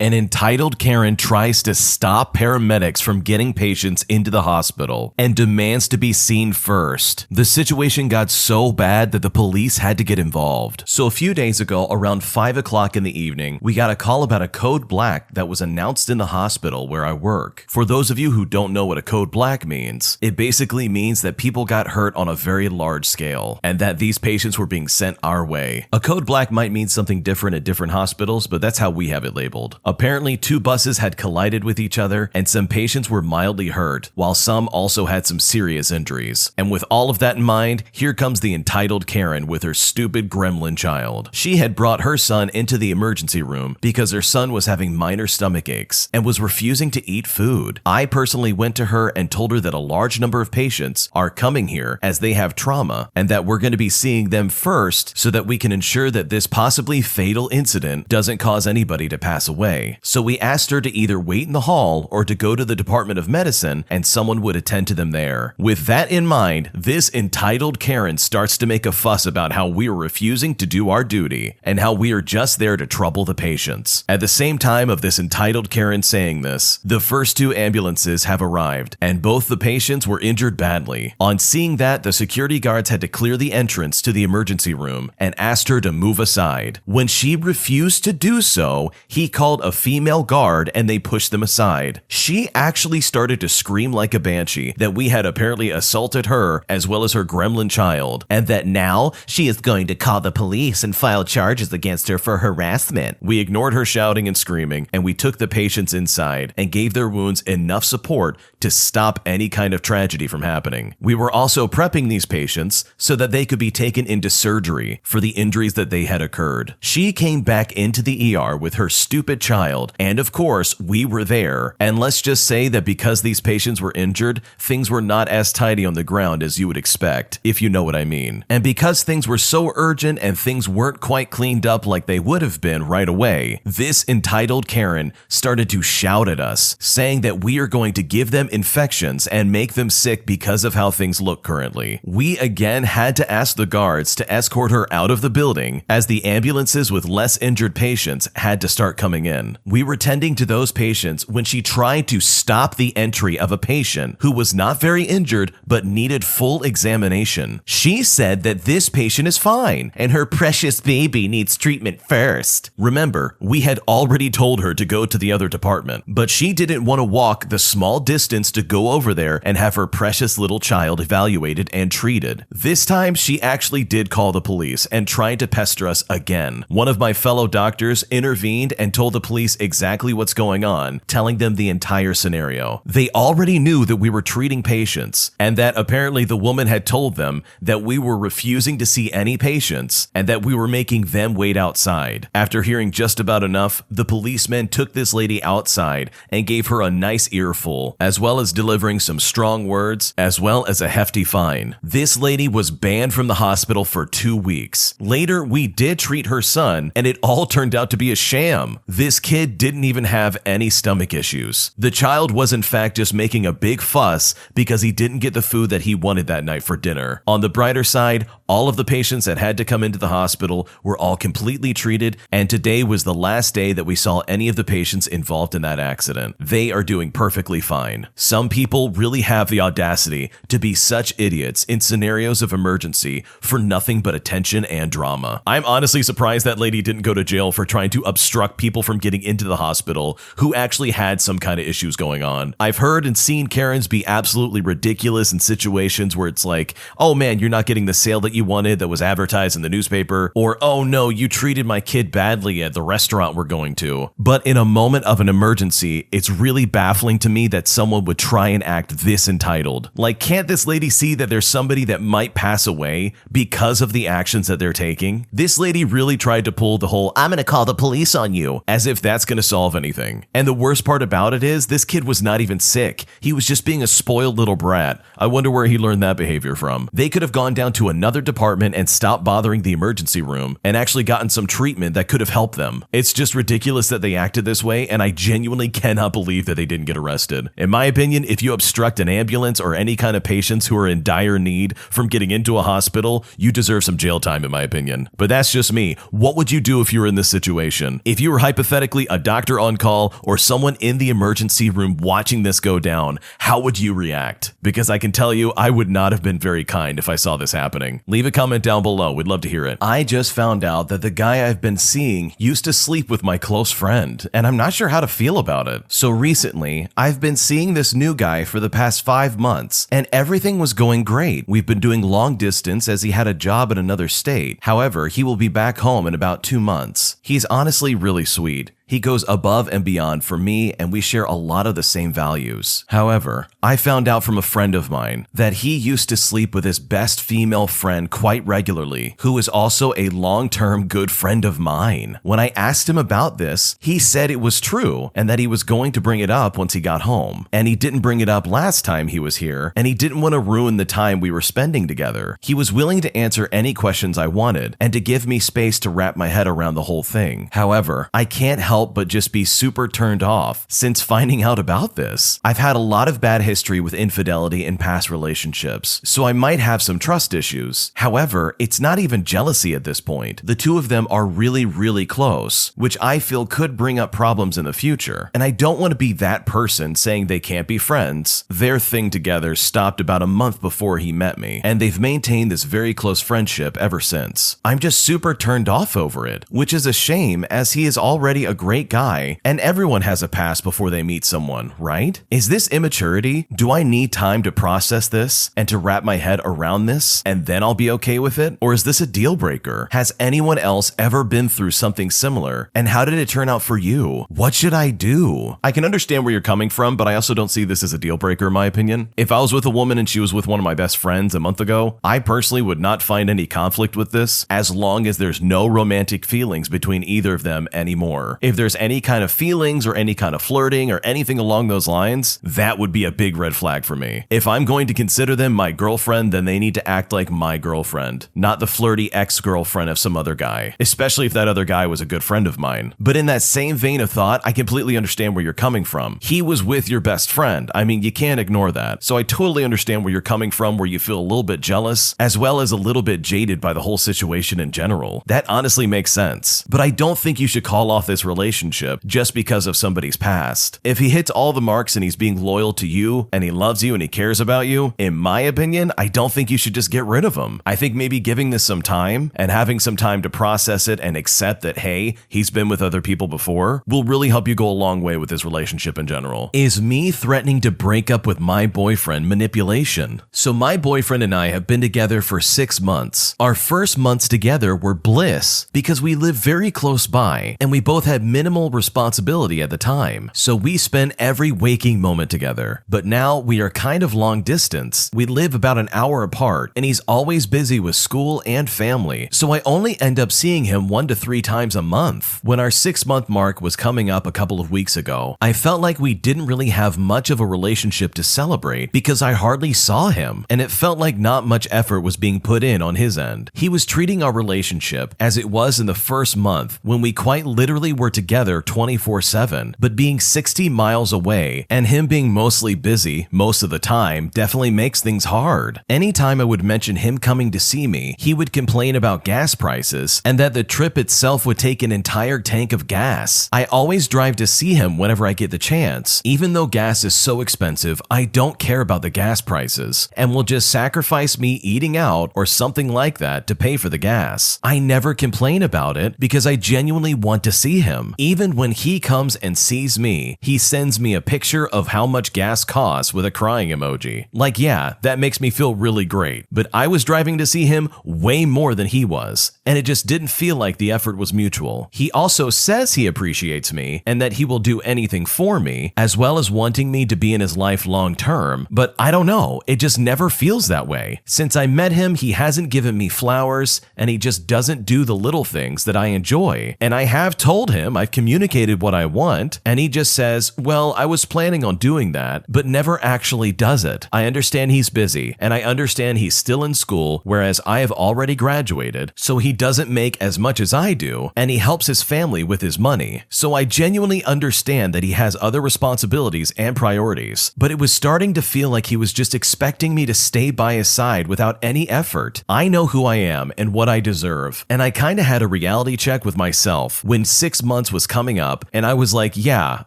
An entitled Karen tries to stop paramedics from getting patients into the hospital and demands to be seen first. The situation got so bad that the police had to get involved. So a few days ago, around 5 o'clock in the evening, we got a call about a code black that was announced in the hospital where I work. For those of you who don't know what a code black means, it basically means that people got hurt on a very large scale and that these patients were being sent our way. A code black might mean something different at different hospitals, but that's how we have it labeled. Apparently, 2 buses had collided with each other and some patients were mildly hurt, while some also had some serious injuries. And with all of that in mind, here comes the entitled Karen with her stupid gremlin child. She had brought her son into the emergency room because her son was having minor stomach aches and was refusing to eat food. I personally went to her and told her that a large number of patients are coming here as they have trauma and that we're going to be seeing them first so that we can ensure that this possibly fatal incident doesn't cause anybody to pass away. So we asked her to either wait in the hall or to go to the Department of Medicine and someone would attend to them there. With that in mind, this entitled Karen starts to make a fuss about how we are refusing to do our duty and how we are just there to trouble the patients. At the same time of this entitled Karen saying this, the first 2 ambulances have arrived and both the patients were injured badly. On seeing that, the security guards had to clear the entrance to the emergency room and asked her to move aside. When she refused to do so, he called a female guard and they pushed them aside. She actually started to scream like a banshee that we had apparently assaulted her as well as her gremlin child, and that now she is going to call the police and file charges against her for harassment. We ignored her shouting and screaming, and we took the patients inside and gave their wounds enough support to stop any kind of tragedy from happening. We were also prepping these patients so that they could be taken into surgery for the injuries that they had occurred. She came back into the ER with her stupid child, and of course, we were there. And let's just say that because these patients were injured, things were not as tidy on the ground as you would expect, if you know what I mean. And because things were so urgent and things weren't quite cleaned up like they would have been right away, this entitled Karen started to shout at us, saying that we are going to give them infections and make them sick because of how things look currently. We again had to ask the guards to escort her out of the building as the ambulances with less injured patients had to start coming in. We were tending to those patients when she tried to stop the entry of a patient who was not very injured but needed full examination. She said that this patient is fine and her precious baby needs treatment first. Remember, we had already told her to go to the other department, but she didn't want to walk the small distance to go over there and have her precious little child evaluated and treated. This time, she actually did call the police and tried to pester us again. One of my fellow doctors intervened and told the police exactly what's going on, telling them the entire scenario. They already knew that we were treating patients and that apparently the woman had told them that we were refusing to see any patients and that we were making them wait outside. After hearing just about enough, the policemen took this lady outside and gave her a nice earful, as well as delivering some strong words, as well as a hefty fine. This lady was banned from the hospital for 2 weeks. Later, we did treat her son, and it all turned out to be a sham. This kid didn't even have any stomach issues. The child was in fact just making a big fuss because he didn't get the food that he wanted that night for dinner. On the brighter side, all of the patients that had to come into the hospital were all completely treated, and today was the last day that we saw any of the patients involved in that accident. They are doing perfectly fine. Some people really have the audacity to be such idiots in scenarios of emergency for nothing but attention and drama. I'm honestly surprised that lady didn't go to jail for trying to obstruct people from getting into the hospital who actually had some kind of issues going on. I've heard and seen Karens be absolutely ridiculous in situations where it's like, oh man, you're not getting the sale that you wanted that was advertised in the newspaper, or oh no, you treated my kid badly at the restaurant we're going to. But in a moment of an emergency, it's really baffling to me that someone would try and act this entitled. Like, can't this lady see that there's somebody that might pass away because of the actions that they're taking? This lady really tried to pull the whole, I'm gonna call the police on you, as if that's gonna solve anything. And the worst part about it is, this kid was not even sick. He was just being a spoiled little brat. I wonder where he learned that behavior from. They could have gone down to another department and stopped bothering the emergency room and actually gotten some treatment that could have helped them. It's just ridiculous that they acted this way, and I genuinely cannot believe that they didn't get arrested. In my opinion, if you obstruct an ambulance or any kind of patients who are in dire need from getting into a hospital, you deserve some jail time, in my opinion. But that's just me. What would you do if you were in this situation? If you were hypothetically a doctor on call or someone in the emergency room watching this go down, how would you react? Because I can tell you, I would not have been very kind if I saw this happening. Leave a comment down below. We'd love to hear it. I just found out that the guy I've been seeing used to sleep with my close friend, and I'm not sure how to feel about it. So recently, I've been seeing this new guy for the past 5 months, and everything was going great. We've been doing long distance as he had a job in another state. However, he will be back home in about 2 months. He's honestly really sweet. He goes above and beyond for me, and we share a lot of the same values. However, I found out from a friend of mine that he used to sleep with his best female friend quite regularly, who is also a long-term good friend of mine. When I asked him about this, he said it was true and that he was going to bring it up once he got home. And he didn't bring it up last time he was here, and he didn't want to ruin the time we were spending together. He was willing to answer any questions I wanted and to give me space to wrap my head around the whole thing. However, I can't help but just be super turned off since finding out about this. I've had a lot of bad history with infidelity in past relationships, so I might have some trust issues. However, it's not even jealousy at this point. The two of them are really close, which I feel could bring up problems in the future. And I don't want to be that person saying they can't be friends. Their thing together stopped about a month before he met me, and they've maintained this very close friendship ever since. I'm just super turned off over it, which is a shame as he is already a great guy, and everyone has a past before they meet someone, right? Is this immaturity? Do I need time to process this and to wrap my head around this, and then I'll be okay with it? Or is this a deal breaker? Has anyone else ever been through something similar? And how did it turn out for you? What should I do? I can understand where you're coming from, but I also don't see this as a deal breaker in my opinion. If I was with a woman and she was with one of my best friends a month ago, I personally would not find any conflict with this as long as there's no romantic feelings between either of them anymore. If there's any kind of feelings or any kind of flirting or anything along those lines, that would be a big red flag for me. If I'm going to consider them my girlfriend, then they need to act like my girlfriend, not the flirty ex-girlfriend of some other guy, especially if that other guy was a good friend of mine. But in that same vein of thought, I completely understand where you're coming from. He was with your best friend. I mean, you can't ignore that. So I totally understand where you're coming from, where you feel a little bit jealous, as well as a little bit jaded by the whole situation in general. That honestly makes sense. But I don't think you should call off this relationship just because of somebody's past. If he hits all the marks and he's being loyal to you and he loves you and he cares about you, in my opinion, I don't think you should just get rid of him. I think maybe giving this some time and having some time to process it and accept that, hey, he's been with other people before will really help you go a long way with this relationship in general. Is me threatening to break up with my boyfriend manipulation? So my boyfriend and I have been together for 6 months. Our first months together were bliss because we live very close by and we both had minimal responsibility at the time, so we spent every waking moment together. But now we are kind of long distance. We live about an hour apart, and he's always busy with school and family, so I only end up seeing him 1 to 3 times a month. When our 6-month mark was coming up a couple of weeks ago, I felt like we didn't really have much of a relationship to celebrate because I hardly saw him, and it felt like not much effort was being put in on his end. He was treating our relationship as it was in the first month when we quite literally were together 24/7, but being 60 miles away and him being mostly busy most of the time definitely makes things hard. Anytime I would mention him coming to see me, he would complain about gas prices and that the trip itself would take an entire tank of gas. I always drive to see him whenever I get the chance. Even though gas is so expensive, I don't care about the gas prices and will just sacrifice me eating out or something like that to pay for the gas. I never complain about it because I genuinely want to see him. Even when he comes and sees me, he sends me a picture of how much gas costs with a crying emoji. Like, yeah, that makes me feel really great, but I was driving to see him way more than he was, and it just didn't feel like the effort was mutual. He also says he appreciates me and that he will do anything for me, as well as wanting me to be in his life long term, but I don't know, it just never feels that way. Since I met him, he hasn't given me flowers, and he just doesn't do the little things that I enjoy, and I have told him him I've communicated what I want, and he just says, well, I was planning on doing that, but never actually does it. I understand he's busy, and I understand he's still in school, whereas I have already graduated, so he doesn't make as much as I do, and he helps his family with his money. So I genuinely understand that he has other responsibilities and priorities, but it was starting to feel like he was just expecting me to stay by his side without any effort. I know who I am and what I deserve, and I kinda had a reality check with myself when 6 months was coming up, and I was like, yeah,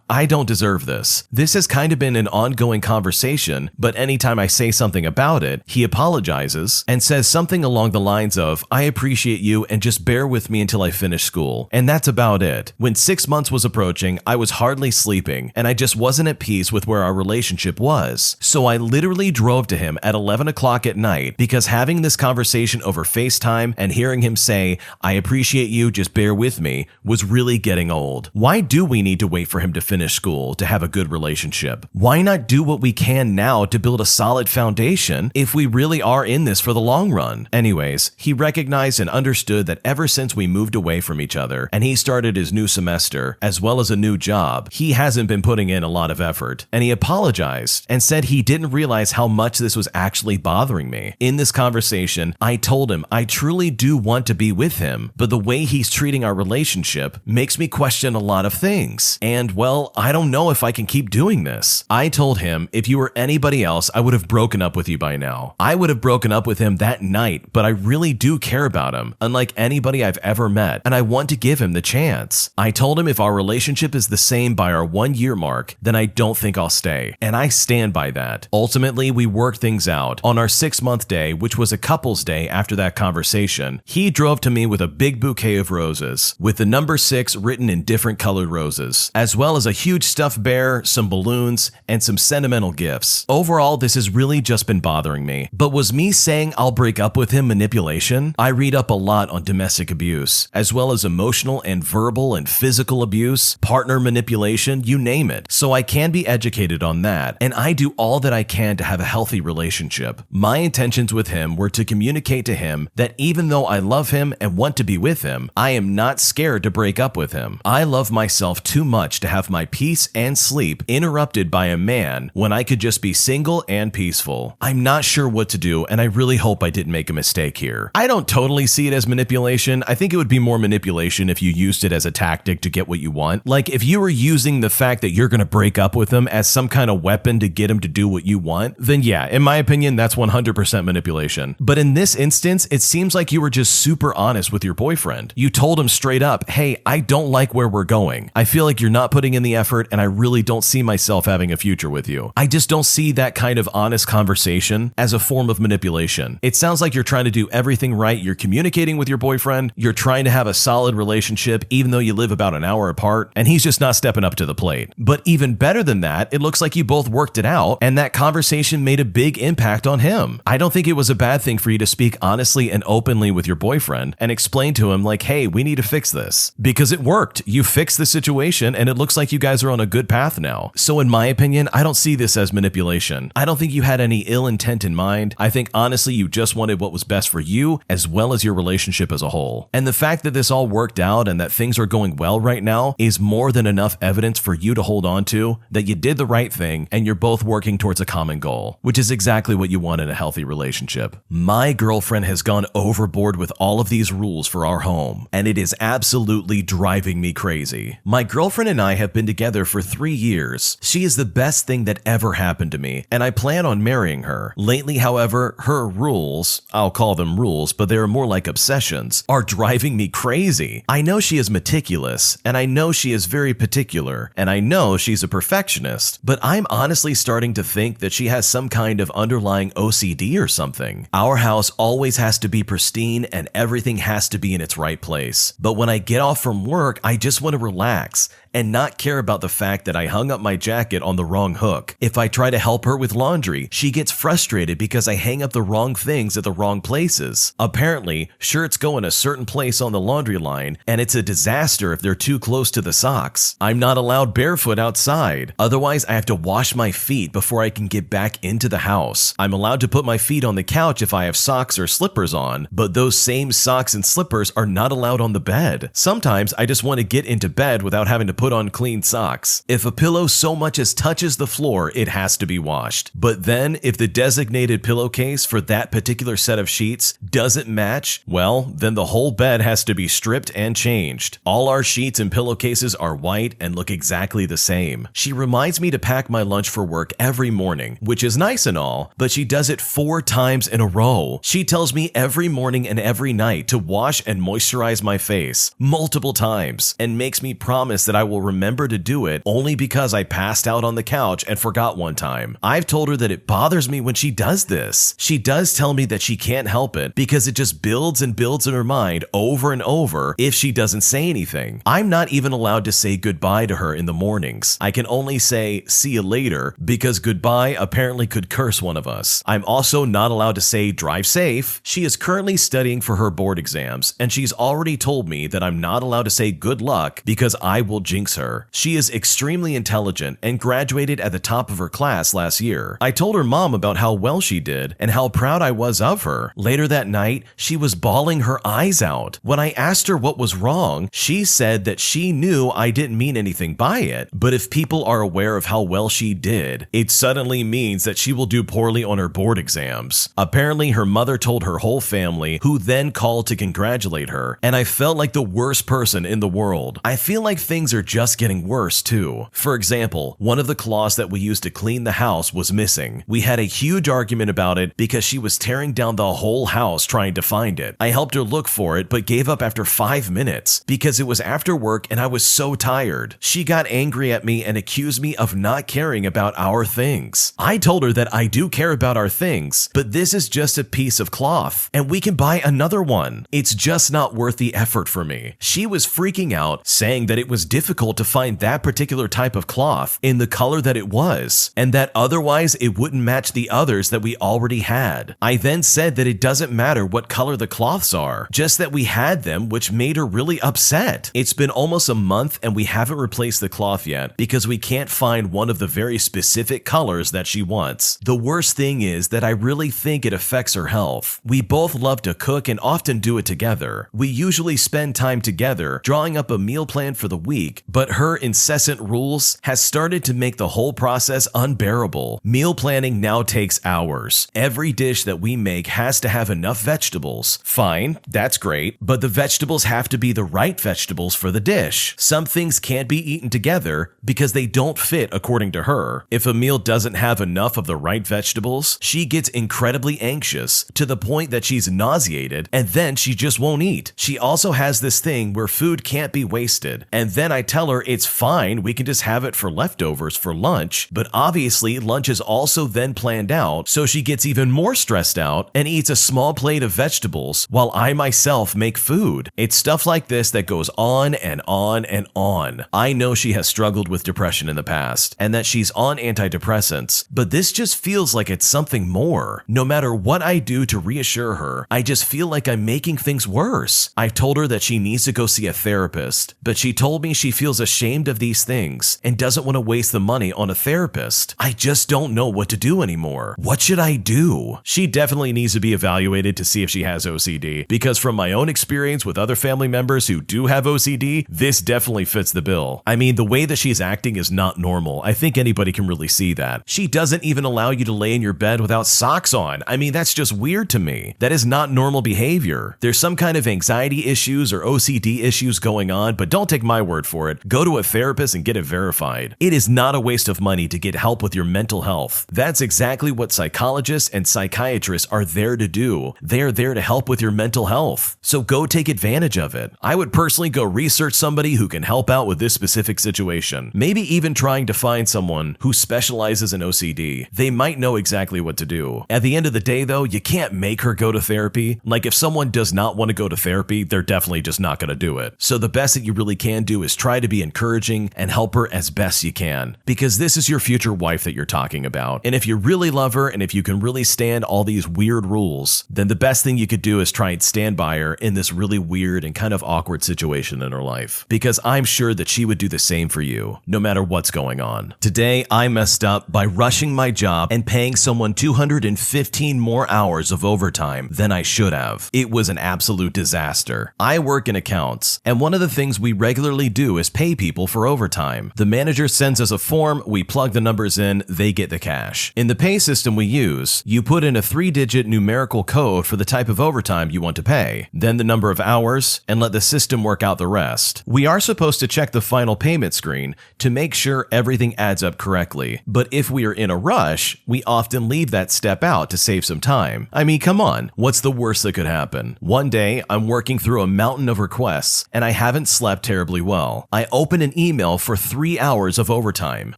I don't deserve this. This has kind of been an ongoing conversation, but anytime I say something about it, he apologizes and says something along the lines of, I appreciate you and just bear with me until I finish school. And that's about it. When 6 months was approaching, I was hardly sleeping, and I just wasn't at peace with where our relationship was. So I literally drove to him at 11 o'clock at night because having this conversation over FaceTime and hearing him say, I appreciate you, just bear with me, was really getting old. Why do we need to wait for him to finish school to have a good relationship? Why not do what we can now to build a solid foundation if we really are in this for the long run? Anyways, he recognized and understood that ever since we moved away from each other and he started his new semester, as well as a new job, he hasn't been putting in a lot of effort, and he apologized and said he didn't realize how much this was actually bothering me. In this conversation, I told him I truly do want to be with him, but the way he's treating our relationship makes me question a lot of things. And well, I don't know if I can keep doing this. I told him if you were anybody else, I would have broken up with you by now. I would have broken up with him that night, but I really do care about him, unlike anybody I've ever met, and I want to give him the chance. I told him if our relationship is the same by our 1 year mark, then I don't think I'll stay, and I stand by that. Ultimately, we worked things out. On our 6-month day, which was a couple's day after that conversation, he drove to me with a big bouquet of roses, with the number 6 written in different colored roses, as well as a huge stuffed bear, some balloons, and some sentimental gifts. Overall, this has really just been bothering me. But was me saying I'll break up with him manipulation? I read up a lot on domestic abuse, as well as emotional and verbal and physical abuse, partner manipulation, you name it. So I can be educated on that, and I do all that I can to have a healthy relationship. My intentions with him were to communicate to him that even though I love him and want to be with him, I am not scared to break up with him. I love myself too much to have my peace and sleep interrupted by a man when I could just be single and peaceful. I'm not sure what to do, and I really hope I didn't make a mistake here. I don't totally see it as manipulation. I think it would be more manipulation if you used it as a tactic to get what you want. Like if you were using the fact that you're going to break up with him as some kind of weapon to get him to do what you want, then yeah, in my opinion, that's 100% manipulation. But in this instance, it seems like you were just super honest with your boyfriend. You told him straight up, hey, I don't like where we're going. I feel like you're not putting in the effort, and I really don't see myself having a future with you. I just don't see that kind of honest conversation as a form of manipulation. It sounds like you're trying to do everything right. You're communicating with your boyfriend. You're trying to have a solid relationship, even though you live about an hour apart, and he's just not stepping up to the plate. But even better than that, it looks like you both worked it out, and that conversation made a big impact on him. I don't think it was a bad thing for you to speak honestly and openly with your boyfriend and explain to him like, hey, we need to fix this. Because it worked. You fixed the situation, and it looks like you guys are on a good path now. So in my opinion, I don't see this as manipulation. I don't think you had any ill intent in mind. I think honestly, you just wanted what was best for you as well as your relationship as a whole. And the fact that this all worked out and that things are going well right now is more than enough evidence for you to hold on to that you did the right thing and you're both working towards a common goal, which is exactly what you want in a healthy relationship. My girlfriend has gone overboard with all of these rules for our home, and it is absolutely driving me crazy. My girlfriend and I have been together for 3 years. She is the best thing that ever happened to me, and I plan on marrying her. Lately, however, her rules, I'll call them rules, but they are more like obsessions, are driving me crazy. I know she is meticulous, and I know she is very particular, and I know she's a perfectionist, but I'm honestly starting to think that she has some kind of underlying OCD or something. Our house always has to be pristine and everything has to be in its right place. But when I get off from work, I just want to relax and not care about the fact that I hung up my jacket on the wrong hook. If I try to help her with laundry, she gets frustrated because I hang up the wrong things at the wrong places. Apparently, shirts go in a certain place on the laundry line, and it's a disaster if they're too close to the socks. I'm not allowed barefoot outside. Otherwise, I have to wash my feet before I can get back into the house. I'm allowed to put my feet on the couch if I have socks or slippers on, but those same socks and slippers are not allowed on the bed. Sometimes I just want to get into bed without having to put on clean socks. If a pillow so much as touches the floor, it has to be washed. But then, if the designated pillowcase for that particular set of sheets doesn't match, well, then the whole bed has to be stripped and changed. All our sheets and pillowcases are white and look exactly the same. She reminds me to pack my lunch for work every morning, which is nice and all, but she does it 4 times in a row. She tells me every morning and every night to wash and moisturize my face multiple times, and makes me promise that I will remember to do it only because I passed out on the couch and forgot one time. I've told her that it bothers me when she does this. She does tell me that she can't help it because it just builds and builds in her mind over and over if she doesn't say anything. I'm not even allowed to say goodbye to her in the mornings. I can only say see you later because goodbye apparently could curse one of us. I'm also not allowed to say drive safe. She is currently studying for her board exams, and she's already told me that I'm not allowed to say good luck because I will jinx her. She is extremely intelligent and graduated at the top of her class last year. I told her mom about how well she did and how proud I was of her. Later that night, she was bawling her eyes out. When I asked her what was wrong, she said that she knew I didn't mean anything by it, but if people are aware of how well she did, it suddenly means that she will do poorly on her board exams. Apparently, her mother told her whole family, who then called to congratulate her, and I felt like the worst person in the world. I feel like things are just getting worse too. For example, one of the cloths that we used to clean the house was missing. We had a huge argument about it because she was tearing down the whole house trying to find it. I helped her look for it, but gave up after 5 minutes because it was after work and I was so tired. She got angry at me and accused me of not caring about our things. I told her that I do care about our things, but this is just a piece of cloth and we can buy another one. It's just not worth the effort for me. She was freaking out, saying that it was difficult to find that particular type of cloth in the color that it was, and that otherwise it wouldn't match the others that we already had. I then said that it doesn't matter what color the cloths are, just that we had them, which made her really upset. It's been almost a month and we haven't replaced the cloth yet because we can't find one of the very specific colors that she wants. The worst thing is that I really think it affects her health. We both love to cook and often do it together. We usually spend time together drawing up a meal plan for the week, but her incessant rules has started to make the whole process unbearable. Meal planning now takes hours. Every dish that we make has to have enough vegetables. Fine, that's great, but the vegetables have to be the right vegetables for the dish. Some things can't be eaten together because they don't fit according to her. If a meal doesn't have enough of the right vegetables, she gets incredibly anxious to the point that she's nauseated and then she just won't eat. She also has this thing where food can't be wasted, and then I tell her it's fine, we can just have it for leftovers for lunch, but obviously lunch is also then planned out, so she gets even more stressed out and eats a small plate of vegetables while I myself make food. It's stuff like this that goes on and on and on. I know she has struggled with depression in the past and that she's on antidepressants, but this just feels like it's something more. No matter what I do to reassure her, I just feel like I'm making things worse. I told her that she needs to go see a therapist, but she told me she feels ashamed of these things and doesn't want to waste the money on a therapist. I just don't know what to do anymore. What should I do? She definitely needs to be evaluated to see if she has OCD, because from my own experience with other family members who do have OCD, this definitely fits the bill. I mean, the way that she's acting is not normal. I think anybody can really see that. She doesn't even allow you to lay in your bed without socks on. I mean, that's just weird to me. That is not normal behavior. There's some kind of anxiety issues or OCD issues going on, but don't take my word for it. Go to a therapist and get it verified. It is not a waste of money to get help with your mental health. That's exactly what psychologists and psychiatrists are there to do. They're there to help with your mental health. So go take advantage of it. I would personally go research somebody who can help out with this specific situation. Maybe even trying to find someone who specializes in OCD. They might know exactly what to do. At the end of the day though, you can't make her go to therapy. Like if someone does not want to go to therapy, they're definitely just not going to do it. So the best that you really can do is try try to be encouraging and help her as best you can, because this is your future wife that you're talking about. And if you really love her and if you can really stand all these weird rules, then the best thing you could do is try and stand by her in this really weird and kind of awkward situation in her life, because I'm sure that she would do the same for you, no matter what's going on. Today, I messed up by rushing my job and paying someone 215 more hours of overtime than I should have. It was an absolute disaster. I work in accounts, and one of the things we regularly do is pay people for overtime. The manager sends us a form, we plug the numbers in, they get the cash. In the pay system we use, you put in a 3-digit numerical code for the type of overtime you want to pay, then the number of hours, and let the system work out the rest. We are supposed to check the final payment screen to make sure everything adds up correctly, but if we are in a rush, we often leave that step out to save some time. I mean, come on, what's the worst that could happen? One day, I'm working through a mountain of requests, and I haven't slept terribly well. I open an email for 3 hours of overtime.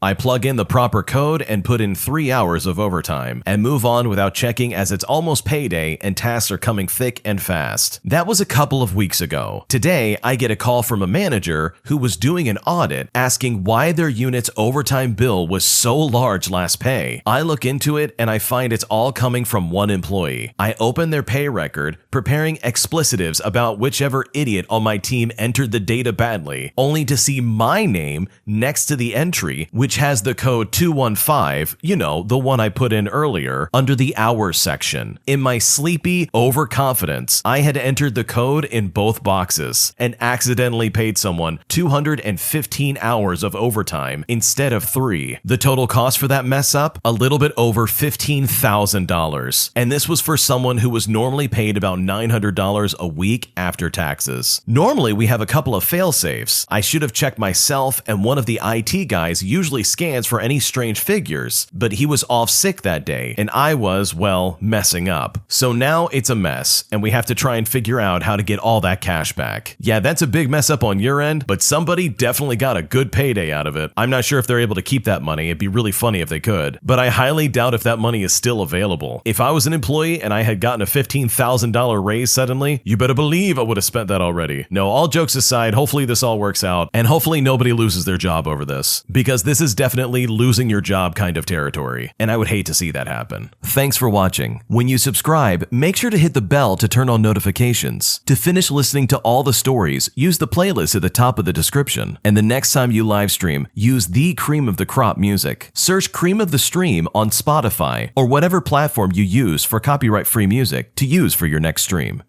I plug in the proper code and put in 3 hours of overtime, and move on without checking as it's almost payday and tasks are coming thick and fast. That was a couple of weeks ago. Today, I get a call from a manager who was doing an audit asking why their unit's overtime bill was so large last pay. I look into it and I find it's all coming from one employee. I open their pay record, preparing explicitives about whichever idiot on my team entered the data badly, only to see my name next to the entry, which has the code 215, you know, the one I put in earlier, under the hours section. In my sleepy overconfidence, I had entered the code in both boxes and accidentally paid someone 215 hours of overtime instead of 3. The total cost for that mess up? A little bit over $15,000. And this was for someone who was normally paid about $900 a week after taxes. Normally, we have a couple of fail-safes. I should have checked myself, and one of the IT guys usually scans for any strange figures, but he was off sick that day, and I was, well, messing up. So now it's a mess, and we have to try and figure out how to get all that cash back. Yeah, that's a big mess up on your end, but somebody definitely got a good payday out of it. I'm not sure if they're able to keep that money. It'd be really funny if they could, but I highly doubt if that money is still available. If I was an employee and I had gotten a $15,000 raise suddenly, you better believe I would have spent that already. No, all jokes aside, hopefully this all works out, and hopefully nobody loses their job over this, because this is definitely losing your job kind of territory, and I would hate to see that happen. Thanks for watching. When you subscribe, make sure to hit the bell to turn on notifications. To finish listening to all the stories, use the playlist at the top of the description, and the next time you live stream, use the Cream of the Crop music. Search Cream of the Stream on Spotify or whatever platform you use for copyright-free music to use for your next stream.